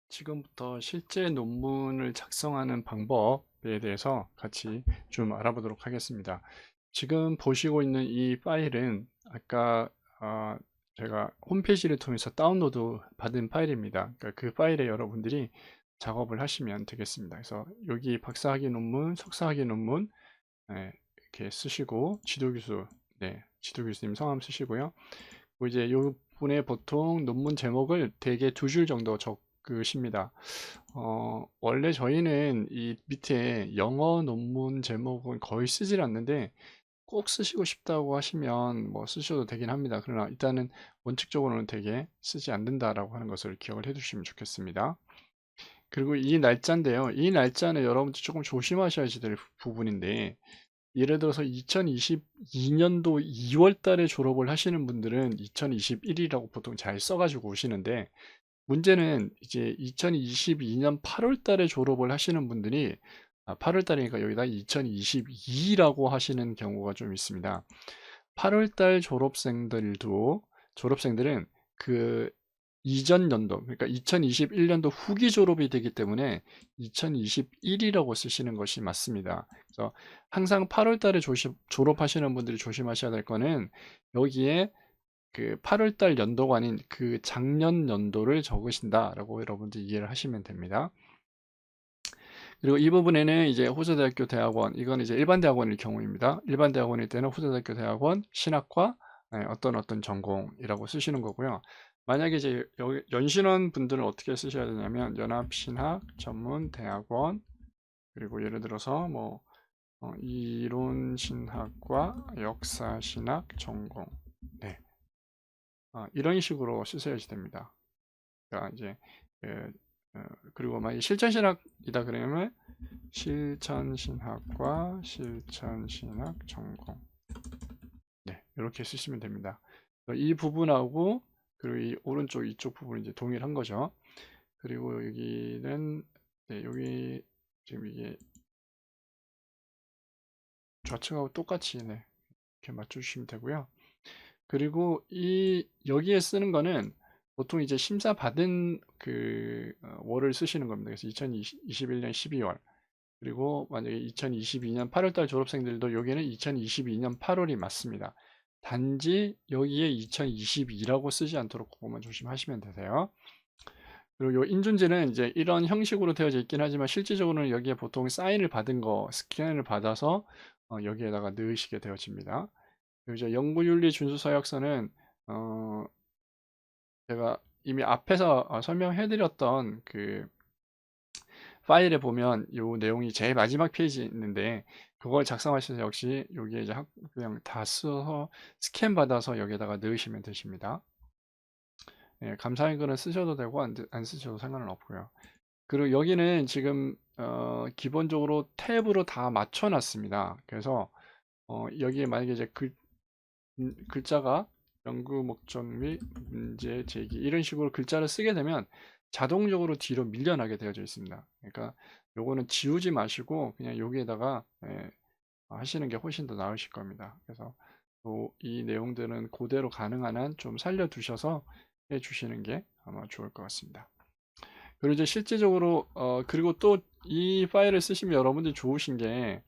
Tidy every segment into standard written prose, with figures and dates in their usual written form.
지금부터 실제 논문을 작성하는 방법에 대해서 같이 좀 알아보도록 하겠습니다. 지금 보시고 있는 이 파일은 아까 아, 제가 홈페이지를 통해서 다운로드 받은 파일입니다. 그러니까 그 파일에 여러분들이 작업을 하시면 되겠습니다. 그래서 여기 박사학위 논문, 석사학위 논문 이렇게 쓰시고 지도교수, 지도교수님 성함 쓰시고요. 그리고 이제 요 분의 보통 논문 제목을 대개 2줄 정도 적으십니다. 원래 저희는 이 밑에 영어 논문 제목은 거의 쓰질 않는데 꼭 쓰시고 싶다고 하시면 뭐 쓰셔도 되긴 합니다. 그러나 일단은 원칙적으로는 되게 쓰지 않는다라고 하는 것을 기억을 해 두시면 좋겠습니다. 그리고 이 날짜인데요. 이 날짜는 여러분들 조금 조심하셔야 될 부분인데 예를 들어서 2022년도 2월 달에 졸업을 하시는 분들은 2021이라고 보통 잘 써가지고 오시는데 문제는 이제 2022년 8월 달에 졸업을 하시는 분들이 8월 달이니까 여기다 2022라고 하시는 경우가 좀 있습니다. 8월 달 졸업생들은 그 이전 연도, 그러니까 2021년도 후기 졸업이 되기 때문에 2021이라고 쓰시는 것이 맞습니다. 그래서 항상 8월 달에 졸업하시는 분들이 조심하셔야 될 거는 여기에 그 8월 달 연도가 아닌 그 작년 연도를 적으신다라고 여러분들 이해를 하시면 됩니다. 그리고 이 부분에는 이제 호주대학교 대학원, 이건 이제 일반 대학원일 경우입니다. 일반 대학원일 때는 호주대학교 대학원 신학과 어떤 전공이라고 쓰시는 거고요. 만약에 이제 연신원 분들은 어떻게 쓰셔야 되냐면 연합신학 전문 대학원, 그리고 예를 들어서 뭐 이론신학과 역사신학 전공, 네, 이런 식으로 쓰셔야지 됩니다. 그러니까 이제 그, 어, 그리고 만약 실전신학이다 그러면 실천신학과 실천신학 전공, 네, 이렇게 쓰시면 됩니다. 이 부분하고 그리고 이 오른쪽 이쪽 부분은 이제 동일한 거죠. 그리고 여기는 여기 지금 이게 좌측하고 똑같이 이렇게 맞춰주시면 되고요. 그리고 이 여기에 쓰는 거는 보통 이제 심사 받은 그 월을 쓰시는 겁니다. 그래서 2021년 12월, 그리고 만약에 2022년 8월 달 졸업생들도 여기는 2022년 8월이 맞습니다. 단지 여기에 2022라고 쓰지 않도록 그것만 조심하시면 되세요. 그리고 요 인준지는 이제 이런 형식으로 되어져 있긴 하지만 실질적으로는 여기에 보통 사인을 받은 거, 스캔을 받아서 여기에다가 넣으시게 되어집니다. 그리고 이제 연구윤리 준수서약서는 어, 제가 이미 앞에서 설명해드렸던 그 파일에 보면 이 내용이 제일 마지막 페이지에 있는데 그걸 작성하셔서 역시 여기에 이제 그냥 다 써서 스캔 받아서 여기에다가 넣으시면 되십니다. 예, 감사의 글은 쓰셔도 되고 안 쓰셔도 상관은 없고요. 그리고 여기는 지금 기본적으로 탭으로 다 맞춰 놨습니다. 그래서 여기에 만약에 이제 글자가 연구 목적 및 문제 제기 이런 식으로 글자를 쓰게 되면 자동적으로 뒤로 밀려나게 되어져 있습니다. 그러니까 요거는 지우지 마시고 그냥 여기에다가 하시는 게 훨씬 더 나으실 겁니다. 그래서 이 내용들은 그대로 가능한 한 좀 살려두셔서 해주시는 게 아마 좋을 것 같습니다. 그리고 이제 실제적으로 그리고 또 이 파일을 쓰시면 여러분들이 좋으신 게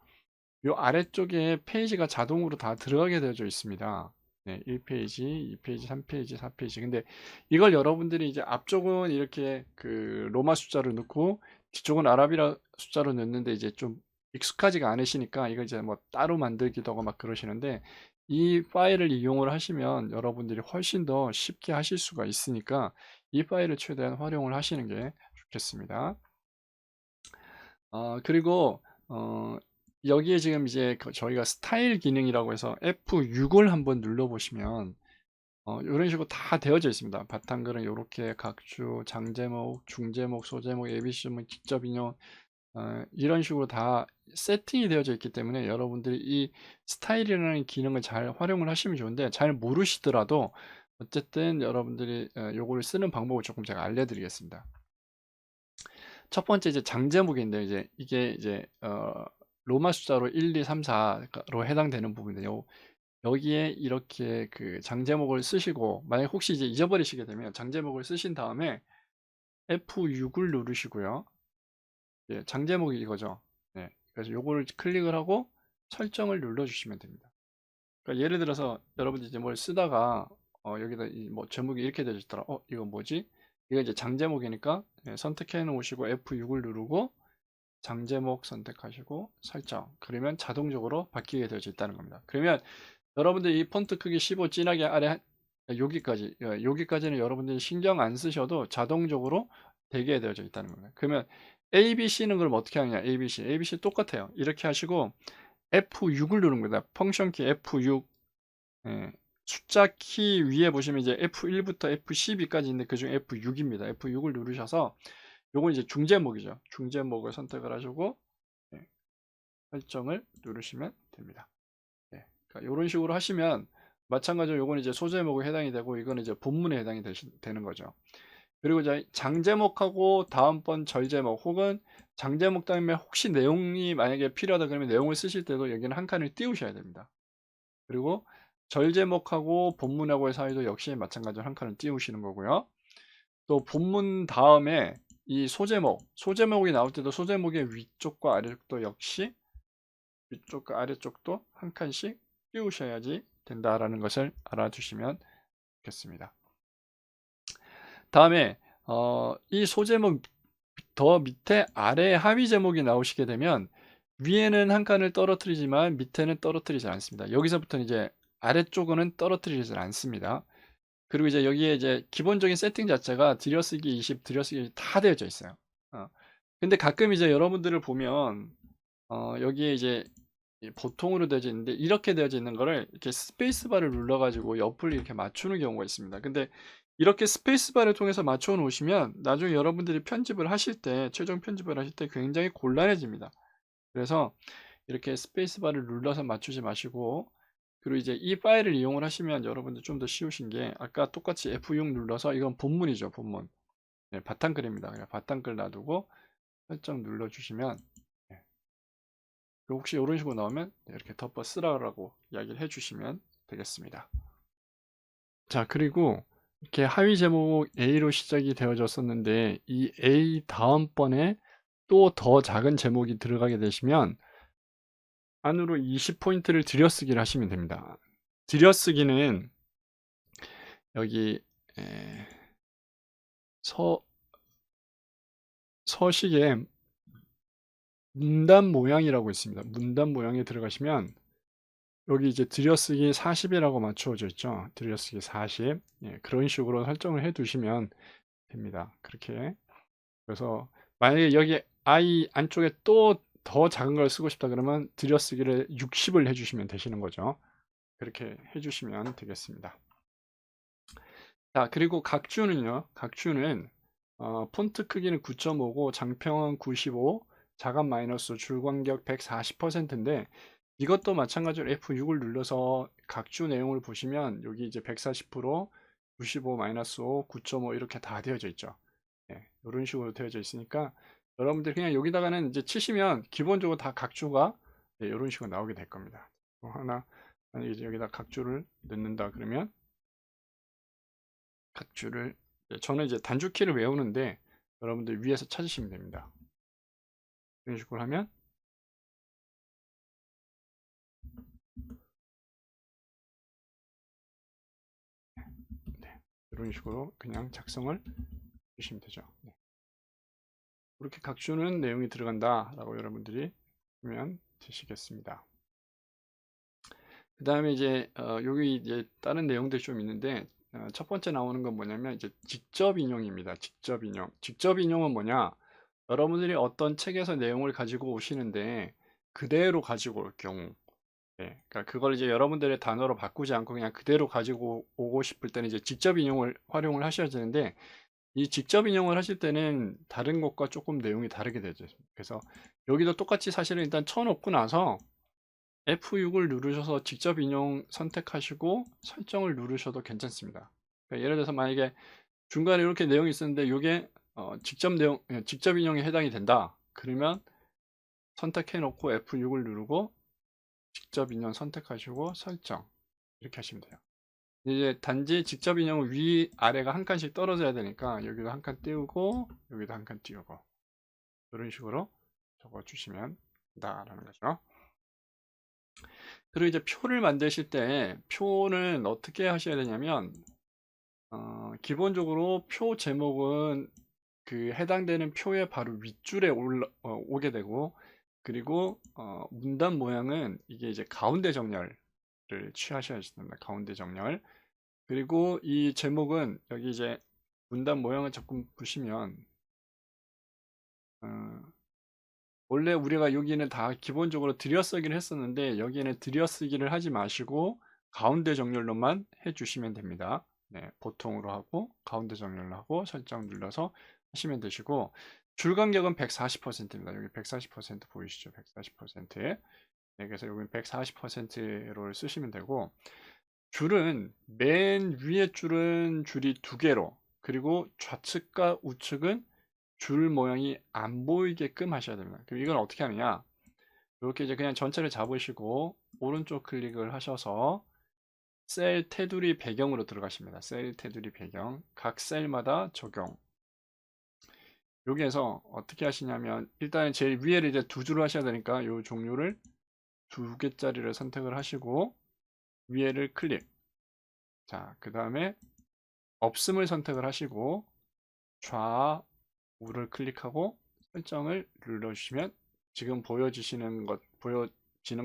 요 아래쪽에 페이지가 자동으로 다 들어가게 되어져 있습니다. 네, 1페이지, 2페이지, 3페이지, 4페이지. 근데 이걸 여러분들이 이제 앞쪽은 이렇게 그 로마 숫자로 넣고 뒤쪽은 아라비아 숫자로 넣는데 이제 좀 익숙하지가 않으시니까 이걸 이제 뭐 따로 만들기도 하고 막 그러시는데 이 파일을 이용을 하시면 여러분들이 훨씬 더 쉽게 하실 수가 있으니까 이 파일을 최대한 활용을 하시는 게 좋겠습니다. 그리고 여기에 지금 이제 저희가 스타일 기능이라고 해서 F6을 한번 눌러보시면 이런 식으로 다 되어져 있습니다. 바탕글은 이렇게 각주, 장제목, 중제목, 소제목, ABC문, 직접 인용 이런 식으로 다 세팅이 되어져 있기 때문에 여러분들이 이 스타일이라는 기능을 잘 활용을 하시면 좋은데 잘 모르시더라도 어쨌든 여러분들이 요거를 쓰는 방법을 조금 제가 알려드리겠습니다. 첫 번째 이제 장제목인데 이제 이게 이제 로마 숫자로 1, 2, 3, 4로 해당되는 부분인데요. 여기에 이렇게 그 장제목을 쓰시고 만약 혹시 이제 잊어버리시게 되면 장제목을 쓰신 다음에 F6을 누르시고요. 예, 장제목이 이거죠. 네, 그래서 요거를 클릭을 하고 설정을 눌러주시면 됩니다. 그러니까 예를 들어서 여러분들이 이제 뭘 쓰다가 여기다 뭐 제목이 이렇게 되어 있더라. 이거 뭐지? 이거 이제 장제목이니까 선택해 놓으시고 F6을 누르고 장제목 선택하시고 설정. 그러면 자동적으로 바뀌게 되어져 있다는 겁니다. 그러면 여러분들 이 폰트 크기 15 진하게 아래 여기까지는 여러분들이 신경 안 쓰셔도 자동적으로 되게 되어져 있다는 겁니다. 그러면 ABC는 그럼 어떻게 하느냐? ABC 똑같아요. 이렇게 하시고 F6을 누르는 겁니다. 펑션 키 F6. 예, 숫자 키 위에 보시면 이제 F1부터 F12까지 있는데 그중 F6입니다. F6을 누르셔서 요건 이제 중제목이죠. 중제목을 선택을 하시고 예, 설정을 누르시면 됩니다. 예, 그러니까 이런 식으로 하시면 마찬가지로 요건 이제 소제목에 해당이 되고 이거는 이제 본문에 해당이 되는 거죠. 그리고 이제 장제목하고 다음번 절제목 혹은 장제목 다음에 혹시 내용이 만약에 필요하다 그러면 내용을 쓰실 때도 여기는 한 칸을 띄우셔야 됩니다. 그리고 절제목하고 본문하고의 사이도 역시 마찬가지로 한 칸을 띄우시는 거고요. 또 본문 다음에 이 소제목이 나올 때도 소제목의 위쪽과 아래쪽도 역시 위쪽과 아래쪽도 한 칸씩 띄우셔야지 된다라는 것을 알아두시면 좋겠습니다. 다음에 이 소제목 더 밑에 아래 하위 제목이 나오시게 되면 위에는 한 칸을 떨어뜨리지만 밑에는 떨어뜨리지 않습니다. 여기서부터는 이제 아래쪽은 떨어뜨리지 않습니다. 그리고 이제 여기에 이제 기본적인 세팅 자체가 들여쓰기 20, 들여쓰기 다 되어져 있어요. 근데 가끔 이제 여러분들을 보면 여기에 이제 보통으로 되어져 있는데 이렇게 되어져 있는 거를 이렇게 스페이스바를 눌러가지고 옆을 이렇게 맞추는 경우가 있습니다. 근데 이렇게 스페이스바를 통해서 맞춰 놓으시면 나중에 여러분들이 편집을 하실 때, 최종 편집을 하실 때 굉장히 곤란해집니다. 그래서 이렇게 스페이스바를 눌러서 맞추지 마시고 그리고 이제 이 파일을 이용을 하시면 여러분들 좀 더 쉬우신 게 아까 똑같이 F6 눌러서 이건 본문이죠, 본문. 네, 바탕글입니다. 그냥 바탕글 놔두고 설정 눌러주시면 네, 혹시 이런 식으로 나오면 이렇게 덮어 쓰라고 이야기를 해주시면 되겠습니다. 자, 그리고 이렇게 하위 제목 A로 시작이 되어졌었는데 이 A 다음번에 또 더 작은 제목이 들어가게 되시면 안으로 20포인트를 들여쓰기를 하시면 됩니다. 들여쓰기는 여기 서식에 문단 모양이라고 있습니다. 문단 모양에 들어가시면 여기 이제 들여쓰기 40이라고 맞추어져 있죠. 들여쓰기 40. 예, 그런 식으로 설정을 해 두시면 됩니다. 그렇게. 그래서 만약에 여기 I 안쪽에 또 더 작은 걸 쓰고 싶다 그러면 들여쓰기를 60을 해주시면 되시는 거죠. 그렇게 해주시면 되겠습니다. 자, 그리고 각주는요. 각주는 폰트 크기는 9.5고 장평은 95, 자간 마이너스 줄간격 140%인데 이것도 마찬가지로 F6을 눌러서 각주 내용을 보시면 여기 이제 140%, 95 마이너스 5, 9.5 이렇게 다 되어져 있죠. 네, 이런 식으로 되어져 있으니까 여러분들 그냥 여기다가는 이제 치시면 기본적으로 다 각주가 네, 이런 식으로 나오게 될 겁니다. 하나 만약에 이제 여기다 각주를 넣는다 그러면 각주를 저는 이제 단축키를 외우는데 여러분들 위에서 찾으시면 됩니다. 이런 식으로 하면 네, 이런 식으로 그냥 작성을 주시면 되죠. 네. 이렇게 각주는 내용이 들어간다 라고 여러분들이 보면 되시겠습니다. 그 다음에 이제 여기 이제 다른 내용들이 좀 있는데 첫 번째 나오는 건 뭐냐면 이제 직접 인용입니다. 직접 인용. 직접 인용은 뭐냐? 여러분들이 어떤 책에서 내용을 가지고 오시는데 그대로 가지고 올 경우 네, 그러니까 그걸 이제 여러분들의 단어로 바꾸지 않고 그냥 그대로 가지고 오고 싶을 때는 이제 직접 인용을 활용을 하셔야 되는데 이 직접 인용을 하실 때는 다른 것과 조금 내용이 다르게 되죠. 그래서 여기도 똑같이 사실은 일단 쳐놓고 나서 F6을 누르셔서 직접 인용 선택하시고 설정을 누르셔도 괜찮습니다. 그러니까 예를 들어서 만약에 중간에 이렇게 내용이 있었는데 이게 직접 인용에 해당이 된다. 그러면 선택해 놓고 F6을 누르고 직접 인용 선택하시고 설정 이렇게 하시면 돼요. 이제 단지 직접 인형은 위 아래가 한 칸씩 떨어져야 되니까 여기도 한 칸 띄우고 여기도 한 칸 띄우고 이런 식으로 적어 주시면 된다라는 거죠. 그리고 이제 표를 만드실 때 표는 어떻게 하셔야 되냐면 기본적으로 표 제목은 그 해당되는 표의 바로 윗줄에 오게 되고, 그리고 문단 모양은 이게 이제 가운데 정렬을 취하셔야 됩니다. 가운데 정렬. 그리고 이 제목은 여기 이제 문단 모양을 조금 보시면 어, 원래 우리가 여기는 다 기본적으로 들여쓰기를 했었는데 여기에는 들여쓰기를 하지 마시고 가운데 정렬로만 해주시면 됩니다. 네, 보통으로 하고 가운데 정렬로 하고 설정 눌러서 하시면 되시고, 줄 간격은 140%입니다. 여기 140% 보이시죠? 140%. 네, 그래서 여기 140%로 쓰시면 되고, 줄은 맨 위에 줄은 줄이 2개로, 그리고 좌측과 우측은 줄 모양이 안 보이게끔 하셔야 됩니다. 그럼 이건 어떻게 하느냐? 이렇게 이제 그냥 전체를 잡으시고 오른쪽 클릭을 하셔서 셀 테두리 배경으로 들어가십니다. 셀 테두리 배경, 각 셀마다 적용. 여기에서 어떻게 하시냐면 일단 제일 위에를 이제 2줄을 하셔야 되니까 이 종류를 2개짜리를 선택을 하시고 위에를 클릭. 자, 그 다음에 없음을 선택을 하시고 좌우를 클릭하고 설정을 눌러주시면 지금 보여지는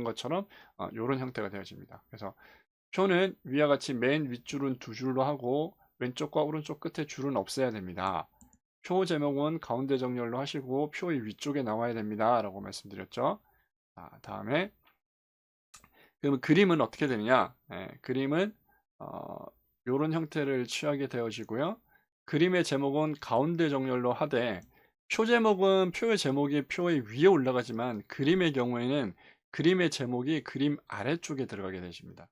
것처럼 이런 형태가 되어집니다. 그래서 표는 위와 같이 맨 윗줄은 2줄로 하고 왼쪽과 오른쪽 끝에 줄은 없애야 됩니다. 표 제목은 가운데 정렬로 하시고 표의 위쪽에 나와야 됩니다 라고 말씀드렸죠. 다음에 그러면 그림은 어떻게 되느냐? 그림은 이런 형태를 취하게 되어지고요. 그림의 제목은 가운데 정렬로 하되 표 제목은 표의 제목이 표의 위에 올라가지만 그림의 경우에는 그림의 제목이 그림 아래쪽에 들어가게 되십니다.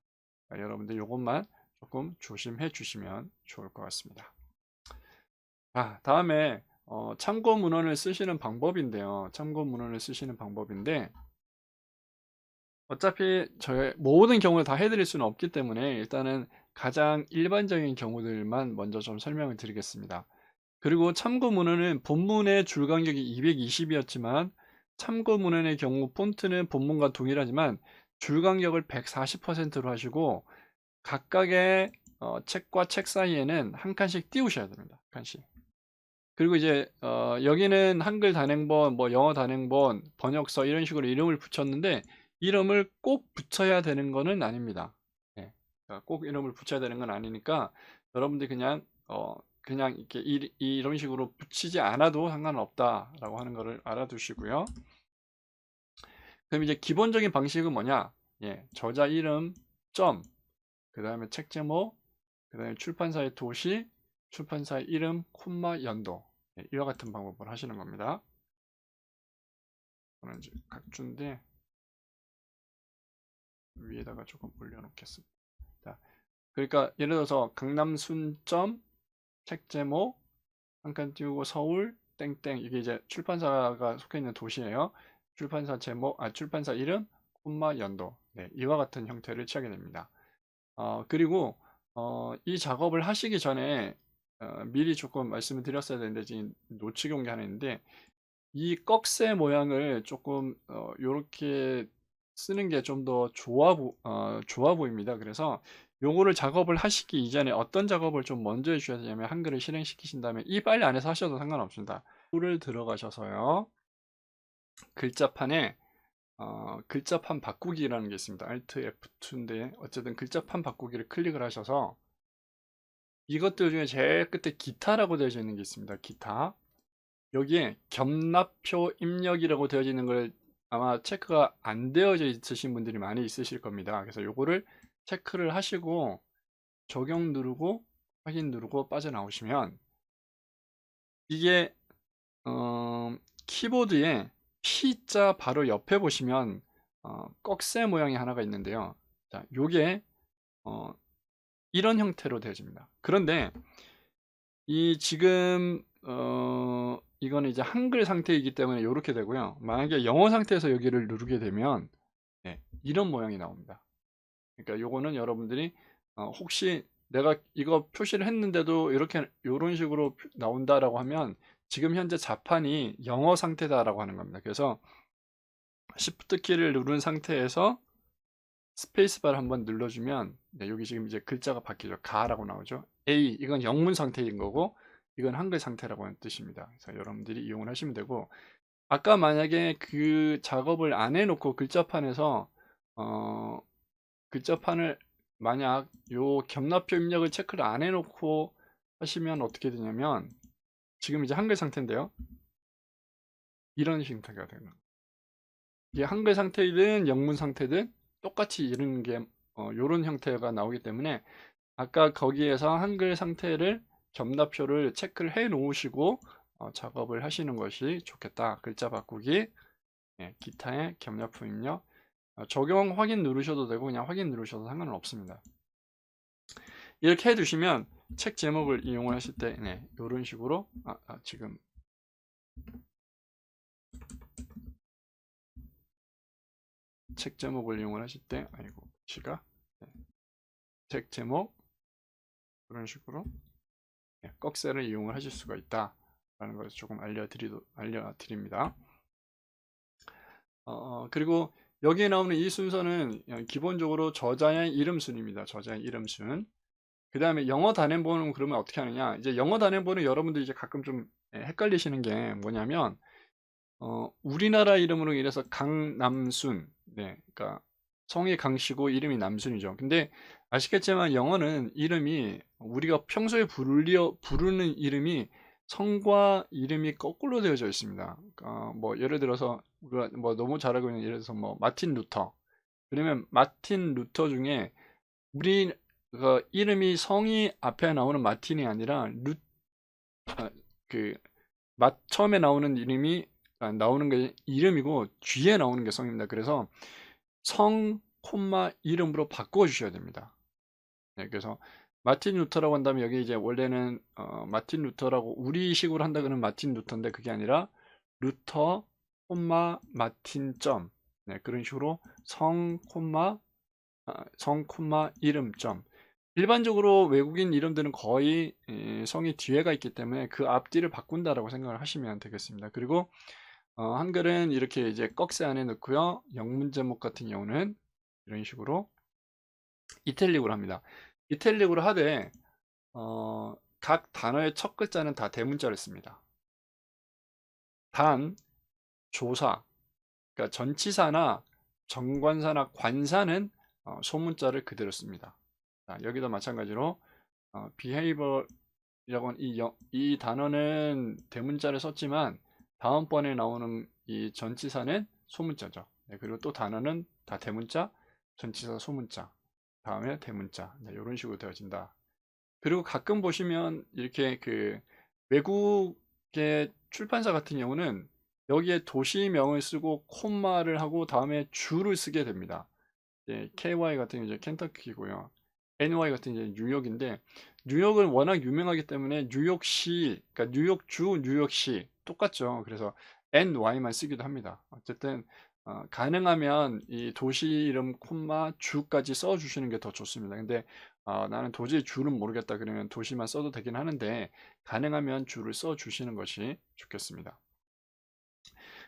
여러분들 이것만 조금 조심해 주시면 좋을 것 같습니다. 다음에 참고 문헌을 쓰시는 방법인데요. 참고 문헌을 쓰시는 방법인데 어차피 저의 모든 경우를 다 해드릴 수는 없기 때문에 일단은 가장 일반적인 경우들만 먼저 좀 설명을 드리겠습니다. 그리고 참고 문헌은 본문의 줄 간격이 220이었지만 참고 문헌의 경우 폰트는 본문과 동일하지만 줄 간격을 140%로 하시고 각각의 책과 책 사이에는 한 칸씩 띄우셔야 됩니다. 한 칸씩. 그리고 이제 여기는 한글 단행본, 뭐 영어 단행본, 번역서 이런 식으로 이름을 붙였는데 이름을 꼭 붙여야 되는 거는 아닙니다. 네. 꼭 이름을 붙여야 되는 건 아니니까 여러분들이 그냥 이렇게 이런 식으로 붙이지 않아도 상관은 없다라고 하는 거를 알아두시고요. 그럼 이제 기본적인 방식은 뭐냐? 저자 이름, 점, 그 다음에 책 제목, 그 다음에 출판사의 도시, 출판사의 이름, 콤마, 연도. 이와 같은 방법을 하시는 겁니다. 저는 이제 각주인데 위에다가 조금 올려놓겠습니다. 자, 그러니까 예를 들어서 강남순점 책 제목 한 칸 띄우고 서울 땡땡, 이게 이제 출판사가 속해 있는 도시예요. 출판사 제목, 출판사 이름, 콤마 연도. 네, 이와 같은 형태를 취하게 됩니다. 그리고 이 작업을 하시기 전에 미리 조금 말씀을 드렸어야 되는데 지금 놓치게 온 게 하나 있는데, 이 꺽쇠 모양을 조금 요렇게 쓰는 게 좀 더 좋아 보입니다. 그래서 요거를 작업을 하시기 이전에 어떤 작업을 좀 먼저 해 주셔야 되냐면 한글을 실행시키신 다음에 이 파일 안에서 하셔도 상관없습니다. 툴을 들어가셔서요. 글자판에 글자판 바꾸기라는 게 있습니다. Alt F2인데 어쨌든 글자판 바꾸기를 클릭을 하셔서 이것들 중에 제일 끝에 기타라고 되어 있는 게 있습니다. 기타. 여기에 겸납표 입력이라고 되어져 있는 걸 아마 체크가 안 되어져 있으신 분들이 많이 있으실 겁니다. 그래서 요거를 체크를 하시고 적용 누르고 확인 누르고 빠져나오시면 이게 키보드에 P자 바로 옆에 보시면 꺽쇠 모양이 하나가 있는데요. 자, 요게 이런 형태로 되어집니다. 그런데 이 지금 이거는 이제 한글 상태이기 때문에 이렇게 되고요. 만약에 영어 상태에서 여기를 누르게 되면 이런 모양이 나옵니다. 그러니까 요거는 여러분들이 혹시 내가 이거 표시를 했는데도 이렇게 요런 식으로 나온다라고 하면 지금 현재 자판이 영어 상태다라고 하는 겁니다. 그래서 Shift 키를 누른 상태에서 스페이스바를 한번 눌러주면 여기 지금 이제 글자가 바뀌죠. 가라고 나오죠. A 이건 영문 상태인 거고 이건 한글 상태라고 하는 뜻입니다. 그래서 여러분들이 이용을 하시면 되고 아까 만약에 그 작업을 안 해놓고 글자판에서 글자판을 만약 요 겸납표 입력을 체크를 안 해놓고 하시면 어떻게 되냐면 지금 이제 한글 상태인데요. 이런 형태가 되는 거예요. 이게 한글 상태이든 영문 상태든 똑같이 이런 게 요런 형태가 나오기 때문에 아까 거기에서 한글 상태를 겸납표를 체크를 해 놓으시고 작업을 하시는 것이 좋겠다. 글자 바꾸기, 기타의 겸납표 입력, 적용 확인 누르셔도 되고 그냥 확인 누르셔도 상관은 없습니다. 이렇게 해두시면 책 제목을 이용을 하실 때 이런 식으로 지금 책 제목을 이용을 하실 때 책 제목 이런 식으로 꺽쇠를 이용을 하실 수가 있다라는 것을 조금 알려드립니다. 그리고 여기에 나오는 이 순서는 기본적으로 저자의 이름 순입니다. 저자의 이름 순. 그 다음에 영어 단행본은 그러면 어떻게 하느냐? 이제 영어 단행본은 여러분들이 이제 가끔 좀 헷갈리시는 게 뭐냐면 우리나라 이름으로 이래서 강남순, 그러니까 성이 강씨고 이름이 남순이죠. 근데 아시겠지만 영어는 이름이 우리가 평소에 부르는 이름이 성과 이름이 거꾸로 되어져 있습니다. 뭐 예를 들어서 우리가 뭐 너무 잘 알고 있는 예를 들어서 뭐 마틴 루터. 그러면 마틴 루터 중에 우리 이름이 성이 앞에 나오는 마틴이 아니라 처음에 나오는 이름이 나오는 게 이름이고 뒤에 나오는 게 성입니다. 그래서 성, 이름으로 바꿔 주셔야 됩니다. 그래서 마틴 루터라고 한다면 여기 이제 원래는 마틴 루터라고 우리식으로 한다 그러면 마틴 루터인데 그게 아니라 루터, 마틴 점 그런 식으로 성, 이름 점. 일반적으로 외국인 이름들은 거의 성이 뒤에가 있기 때문에 그 앞뒤를 바꾼다라고 생각을 하시면 되겠습니다. 그리고 한글은 이렇게 이제 꺽쇠 안에 넣고요. 영문 제목 같은 경우는 이런 식으로 이탈릭으로 합니다. 이탈릭으로 하되 각 단어의 첫 글자는 다 대문자를 씁니다. 단, 조사, 그러니까 전치사나 정관사나 관사는 소문자를 그대로 씁니다. 자, 여기도 마찬가지로 behavior이라고 하는 이 단어는 대문자를 썼지만 다음번에 나오는 이 전치사는 소문자죠. 그리고 또 단어는 다 대문자, 전치사, 소문자, 다음에 대문자 이런 식으로 되어진다. 그리고 가끔 보시면 이렇게 그 외국의 출판사 같은 경우는 여기에 도시명을 쓰고 콤마를 하고 다음에 주를 쓰게 됩니다. KY 같은 경우 이제 켄터키고요. NY 같은 이제 뉴욕인데 뉴욕은 워낙 유명하기 때문에 뉴욕시, 그러니까 뉴욕주, 뉴욕시 똑같죠. 그래서 NY만 쓰기도 합니다. 어쨌든 가능하면 이 도시 이름 콤마 주까지 써주시는 게 더 좋습니다. 근데 나는 도저히 주는 모르겠다 그러면 도시만 써도 되긴 하는데 가능하면 주를 써주시는 것이 좋겠습니다.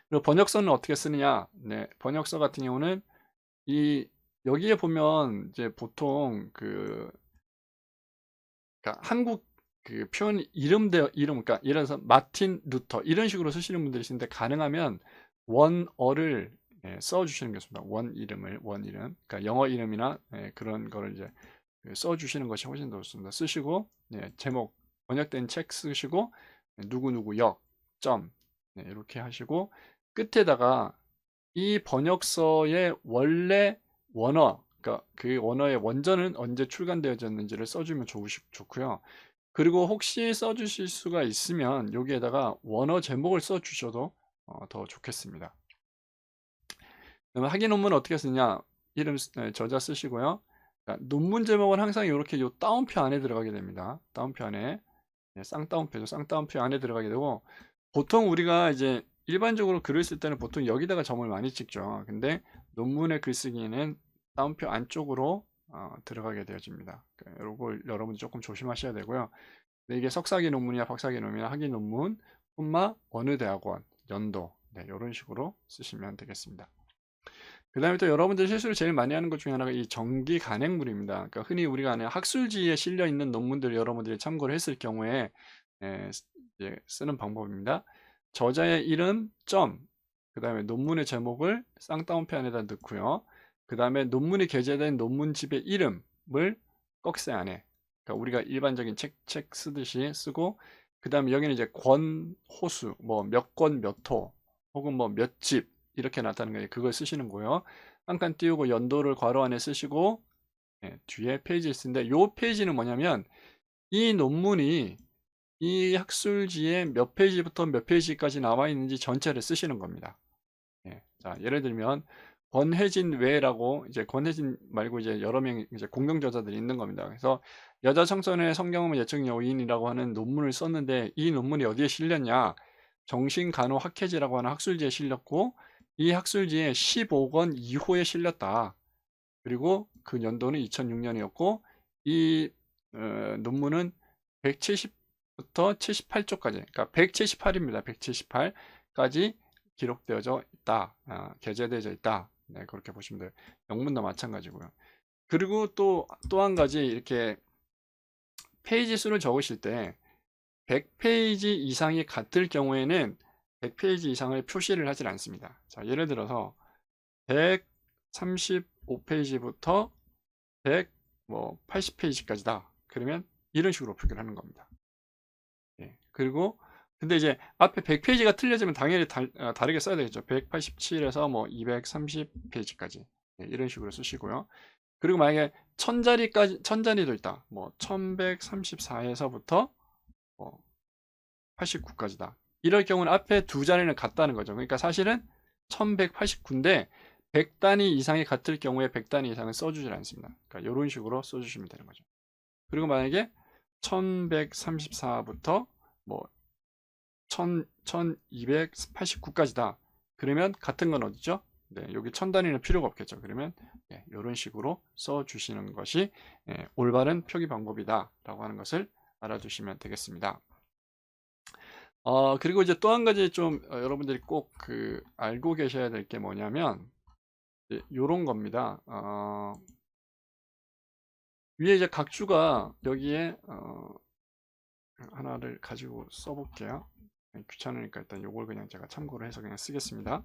그리고 번역서는 어떻게 쓰느냐? 번역서 같은 경우는 여기에 보면 이제 보통 그러니까 한국 그 표현 이름, 그러니까 예를 들어서 마틴 루터 이런 식으로 쓰시는 분들이 있는데 가능하면 원어를 써주시는 게 좋습니다. 원 이름, 그러니까 영어 이름이나 그런 거를 이제 써주시는 것이 훨씬 더 좋습니다. 쓰시고 제목 번역된 책 쓰시고 누구누구 역, 점 이렇게 하시고 끝에다가 이 번역서의 원래 원어, 그러니까 그 원어의 원전은 언제 출간되어졌는지를 써주면 좋고요. 그리고 혹시 써주실 수가 있으면 여기에다가 원어 제목을 써주셔도 더 좋겠습니다. 그러면 학위 논문 어떻게 쓰냐? 이름 저자 쓰시고요. 논문 제목은 항상 이렇게 요 따옴표 안에 들어가게 됩니다. 따옴표 안에 쌍따옴표죠. 쌍따옴표 안에 들어가게 되고 보통 우리가 이제 일반적으로 글을 쓸 때는 보통 여기다가 점을 많이 찍죠. 근데 논문의 글쓰기는 따옴표 안쪽으로 들어가게 되어집니다. 이걸 여러분 조금 조심하셔야 되고요. 네, 이게 석사기 논문이나 박사기 논문이나 학위 논문, 어느 대학원, 연도, 네, 이런 식으로 쓰시면 되겠습니다. 그 다음에 또 여러분들 실수를 제일 많이 하는 것 중에 하나가 이 정기 간행물입니다. 그러니까 흔히 우리가 아는 학술지에 실려 있는 논문들 여러분들이 참고를 했을 경우에 쓰는 방법입니다. 저자의 이름, 그 다음에 논문의 제목을 쌍따옴표 안에다 넣고요. 그 다음에 논문이 게재된 논문집의 이름을 꺽쇠 안에, 그러니까 우리가 일반적인 책 쓰듯이 쓰고, 그 다음에 여기는 이제 권, 호수, 뭐 몇 권, 몇 호, 혹은 뭐 몇 집, 이렇게 나타나는 거예요. 그걸 쓰시는 거예요. 한 칸 띄우고 연도를 괄호 안에 쓰시고, 뒤에 페이지를 쓰는데, 이 페이지는 뭐냐면, 이 논문이 이 학술지에 몇 페이지부터 몇 페이지까지 나와 있는지 전체를 쓰시는 겁니다. 자, 예를 들면 권혜진 외라고, 이제 권혜진 말고 이제 여러 명 이제 공동 저자들이 있는 겁니다. 그래서 여자 청소년의 성경험은 예측 요인이라고 하는 논문을 썼는데, 이 논문이 어디에 실렸냐? 정신간호학회지라고 하는 학술지에 실렸고, 이 학술지에 15권 이후에 실렸다. 그리고 그 연도는 2006년이었고, 이 논문은 170부터 78쪽까지, 그러니까 178입니다. 178까지 기록되어져 있다. 게재되어져 있다. 네, 그렇게 보시면 돼요. 영문도 마찬가지고요. 그리고 또 한 가지, 이렇게 페이지 수를 적으실 때 100페이지 이상이 같을 경우에는 100페이지 이상을 표시를 하질 않습니다. 자, 예를 들어서 135페이지부터 180페이지까지다. 그러면 이런 식으로 표기를 하는 겁니다. 그리고 근데 이제 앞에 100페이지가 틀려지면 당연히 다르게 써야 되겠죠. 187에서 뭐 230페이지까지 이런 식으로 쓰시고요. 그리고 만약에 1000자리도 있다. 뭐 1134에서부터 89까지다. 이럴 경우는 앞에 두 자리는 같다는 거죠. 그러니까 사실은 1189인데 100단위 이상이 같을 경우에 100단위 이상은 써주질 않습니다. 그러니까 이런 식으로 써주시면 되는 거죠. 그리고 만약에 1134부터 뭐 1289까지다. 그러면 같은 건 어디죠? 네, 여기 1000단위는 필요가 없겠죠. 그러면 이런 식으로 써주시는 것이 올바른 표기 방법이다 라고 하는 것을 알아두시면 되겠습니다. 그리고 이제 또 한 가지 좀 여러분들이 꼭 알고 계셔야 될 게 뭐냐면 요런 겁니다. 위에 이제 각주가 여기에 하나를 가지고 써볼게요. 귀찮으니까 일단 요걸 그냥 제가 참고를 해서 그냥 쓰겠습니다.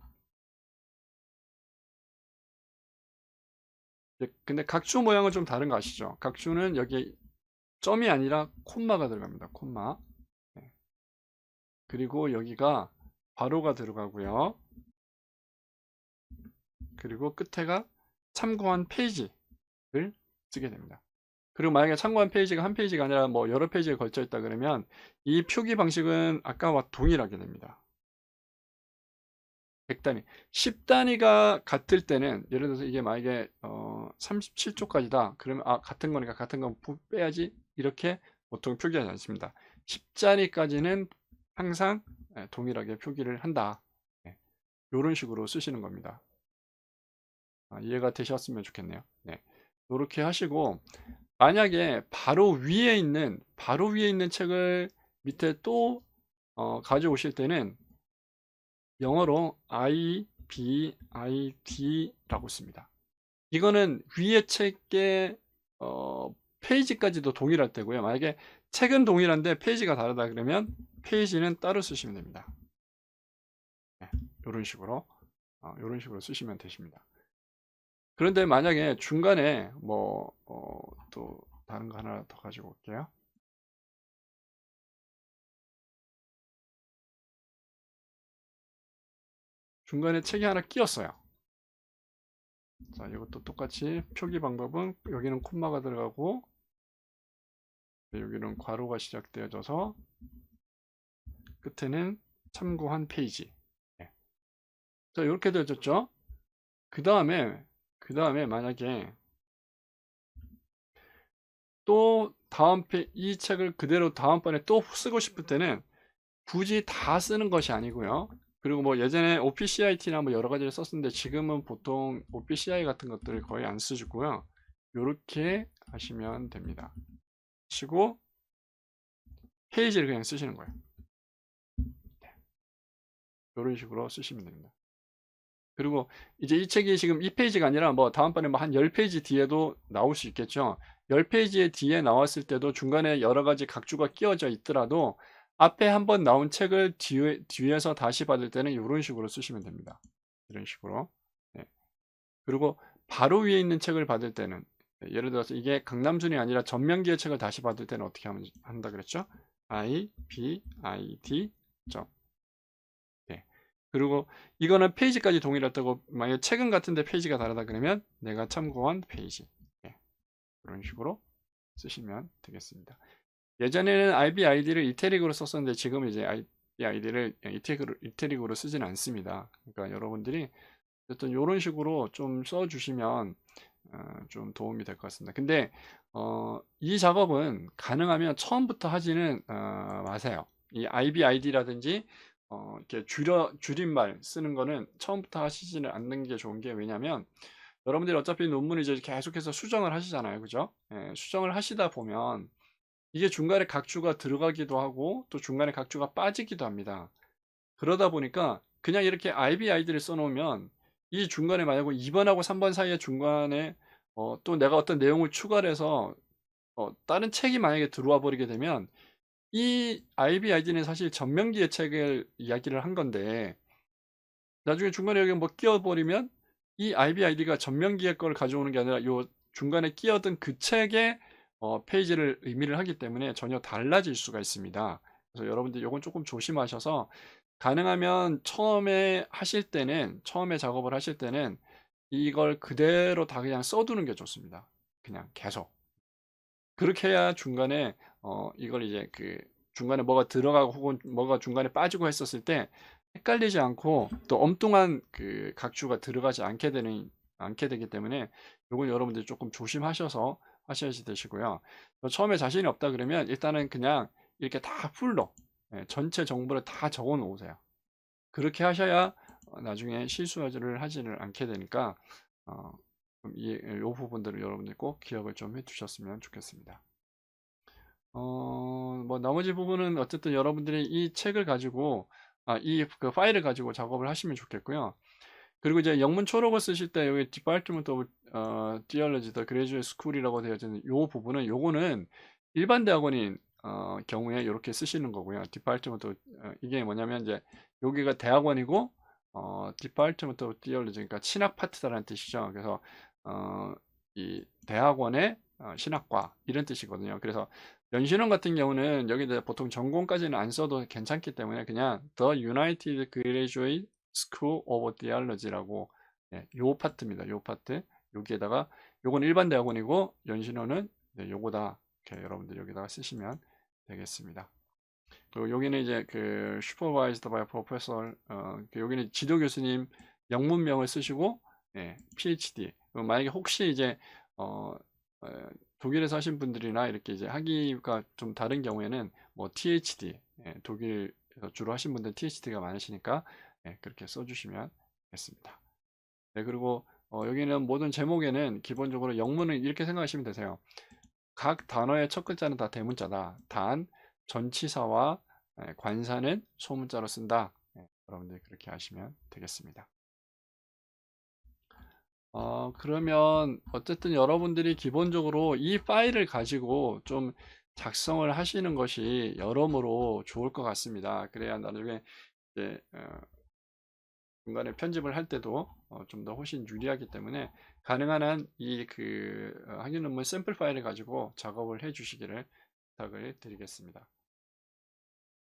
근데 각주 모양은 좀 다른 거 아시죠? 각주는 여기 점이 아니라 콤마가 들어갑니다. 콤마. 그리고 여기가 괄호가 들어가고요. 그리고 끝에가 참고한 페이지를 쓰게 됩니다. 그리고 만약에 참고한 페이지가 한 페이지가 아니라 뭐 여러 페이지에 걸쳐 있다 그러면 이 표기 방식은 아까와 동일하게 됩니다. 100단위. 10단위가 같을 때는, 예를 들어서 이게 만약에 37쪽까지다. 그러면 같은 거니까 같은 건 빼야지. 이렇게 보통 표기하지 않습니다. 10자리까지는 항상 동일하게 표기를 한다. 이런 식으로 쓰시는 겁니다. 이해가 되셨으면 좋겠네요. 이렇게 하시고, 만약에 바로 위에 있는 책을 밑에 또 가져오실 때는 영어로 IBID라고 씁니다. 이거는 위에 책의 페이지까지도 동일할 때고요. 만약에 책은 동일한데 페이지가 다르다 그러면 페이지는 따로 쓰시면 됩니다. 이런 식으로 쓰시면 되십니다. 그런데 만약에 중간에 또 다른 거 하나 더 가지고 올게요. 중간에 책이 하나 끼었어요. 자, 이것도 똑같이 표기 방법은 여기는 콤마가 들어가고 여기는 괄호가 시작되어져서 끝에는 참고한 페이지. 자, 이렇게 되어졌죠. 그 다음에 만약에 또 이 책을 그대로 다음번에 또 쓰고 싶을 때는 굳이 다 쓰는 것이 아니고요. 그리고 뭐 예전에 OPCIT나 뭐 여러 가지를 썼었는데 지금은 보통 OPCI 같은 것들을 거의 안 쓰고요. 요렇게 하시면 됩니다. 치고 페이지를 그냥 쓰시는 거예요. 이런 식으로 쓰시면 됩니다. 그리고 이제 이 책이 지금 이 페이지가 아니라 뭐 다음번에 뭐 한 10페이지 뒤에도 나올 수 있겠죠. 10페이지의 뒤에 나왔을 때도 중간에 여러 가지 각주가 끼워져 있더라도 앞에 한번 나온 책을 뒤에서 다시 받을 때는 이런 식으로 쓰시면 됩니다. 이런 식으로. 네. 그리고 바로 위에 있는 책을 받을 때는 예를 들어서 이게 강남순이 아니라 전명기의 책을 다시 받을 때는 어떻게 한다 그랬죠? IBID. 네. 그리고 이거는 페이지까지 동일하다고 만약에 책은 같은데 페이지가 다르다 그러면 내가 참고한 페이지. 네. 그런 식으로 쓰시면 되겠습니다. 예전에는 IBID를 이태릭으로 썼었는데 지금 이제 IBID를 이태릭으로 쓰지는 않습니다. 그러니까 여러분들이 어쨌든 이런 식으로 좀 써주시면 좀 도움이 될 것 같습니다. 근데 이 작업은 가능하면 처음부터 하지는 마세요. 이 IBID라든지 이렇게 줄임말 쓰는 거는 처음부터 하시지는 않는 게 좋은 게 왜냐면 여러분들이 어차피 논문을 이제 계속해서 수정을 하시잖아요. 그죠? 예, 수정을 하시다 보면 이게 중간에 각주가 들어가기도 하고 또 중간에 각주가 빠지기도 합니다. 그러다 보니까 그냥 이렇게 IBID를 써놓으면 이 중간에 만약에 2번하고 3번 사이에 중간에 또 내가 어떤 내용을 추가를 해서 다른 책이 만약에 들어와 버리게 되면 이 IBID는 사실 전명기의 책을 이야기를 한 건데 나중에 중간에 여기 뭐 끼워버리면 이 IBID가 전명기의 걸 가져오는 게 아니라 요 중간에 끼어든 그 책의 페이지를 의미를 하기 때문에 전혀 달라질 수가 있습니다. 그래서 여러분들 요건 조금 조심하셔서 가능하면 처음에 작업을 하실 때는 이걸 그대로 다 그냥 써두는 게 좋습니다. 그냥 계속. 그렇게 해야 중간에 이걸 이제 그 중간에 뭐가 들어가고 혹은 뭐가 중간에 빠지고 했었을 때 헷갈리지 않고 또 엉뚱한 그 각주가 들어가지 않게 되기 때문에 요건 여러분들이 조금 조심하셔서 하셔야지 되시고요. 처음에 자신이 없다 그러면 일단은 그냥 이렇게 다 풀로 전체 정보를 다 적어 놓으세요. 그렇게 하셔야 나중에 실수를 하지는 않게 되니까 요 부분들을 여러분들이 꼭 기억을 좀 해두셨으면 좋겠습니다. 뭐 나머지 부분은 어쨌든 여러분들이 이 책을 가지고 그 파일을 가지고 작업을 하시면 좋겠고요. 그리고 이제 영문 초록을 쓰실 때 여기 Department of Theology, The Graduate School이라고 되어 있는 요 부분은 요거는 일반 대학원인 경우에 이렇게 쓰시는 거고요. Department of, 이게 뭐냐면 이제 여기가 대학원이고 Department of Theology, 그러니까 신학 파트다라는 뜻이죠. 그래서 이 대학원의 신학과 이런 뜻이거든요. 그래서 연신원 같은 경우는 여기다 보통 전공까지는 안 써도 괜찮기 때문에 그냥 The United Graduate School of Theology라고 요 파트입니다. 요 파트 여기에다가 요건 일반 대학원이고 연신원은 요거다 이렇게 여러분들 여기다가 쓰시면 되겠습니다. 그리고 여기는 이제 그 Supervised by Professor 여기는 지도 교수님 영문명을 쓰시고 PhD 만약에 혹시 이제 독일에서 하신 분들이나 이렇게 이제 학위가 좀 다른 경우에는 뭐 THD 독일에서 주로 하신 분들 THD가 많으시니까 그렇게 써주시면 되겠습니다. 네, 그리고 여기는 모든 제목에는 기본적으로 영문은 이렇게 생각하시면 되세요. 각 단어의 첫 글자는 다 대문자다. 단 전치사와 관사는 소문자로 쓴다. 여러분들 그렇게 하시면 되겠습니다. 그러면 어쨌든 여러분들이 기본적으로 이 파일을 가지고 좀 작성을 하시는 것이 여러모로 좋을 것 같습니다. 그래야 나중에 이제 중간에 편집을 할 때도 좀 더 훨씬 유리하기 때문에 가능한 한 이 그 학위 논문 샘플 파일을 가지고 작업을 해 주시기를 부탁을 드리겠습니다.